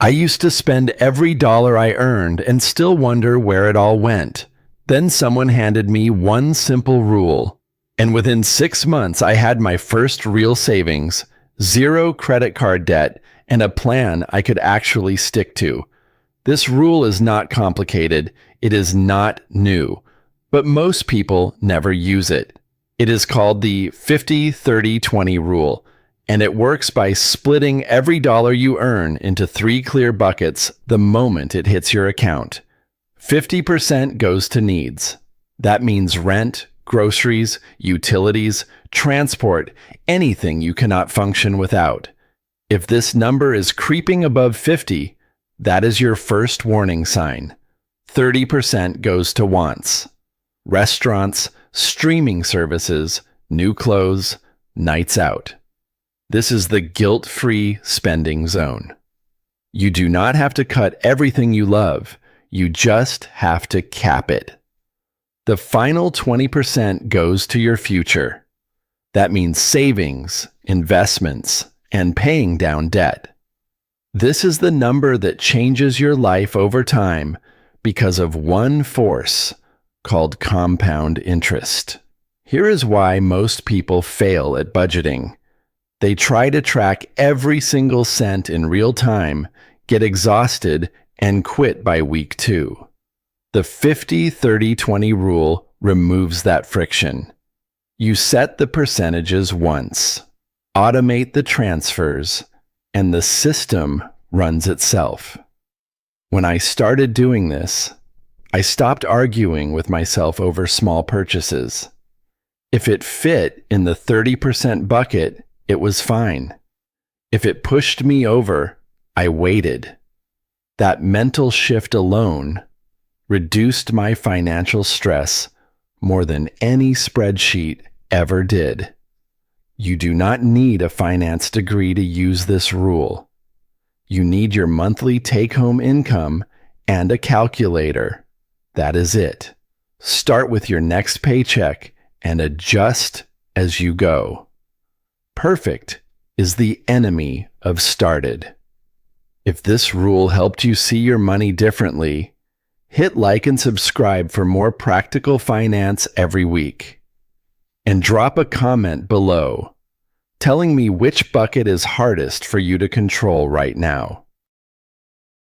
I used to spend every dollar I earned and still wonder where it all went. Then someone handed me one simple rule, and within 6 months I had my first real savings, zero credit card debt, and a plan I could actually stick to. This rule is not complicated, it is not new, but most people never use it. It is called the 50-30-20 rule, and it works by splitting every dollar you earn into 3 clear buckets the moment it hits your account. 50% goes to needs. That means rent, groceries, utilities, transport, anything you cannot function without. If this number is creeping above 50, that is your first warning sign. 30% goes to wants. Restaurants, streaming services, new clothes, nights out. This is the guilt-free spending zone. You do not have to cut everything you love. You just have to cap it. The final 20% goes to your future. That means savings, investments, and paying down debt. This is the number that changes your life over time because of one force called compound interest. Here is why most people fail at budgeting. They try to track every single cent in real time, get exhausted, and quit by week 2. The 50-30-20 rule removes that friction. You set the percentages once, automate the transfers, and the system runs itself. When I started doing this, I stopped arguing with myself over small purchases. If it fit in the 30% bucket, it was fine. If it pushed me over, I waited. That mental shift alone reduced my financial stress more than any spreadsheet ever did. You do not need a finance degree to use this rule. You need your monthly take-home income and a calculator. That is it. Start with your next paycheck and adjust as you go. Perfect is the enemy of started. If this rule helped you see your money differently, hit like and subscribe for more practical finance every week. And drop a comment below telling me which bucket is hardest for you to control right now.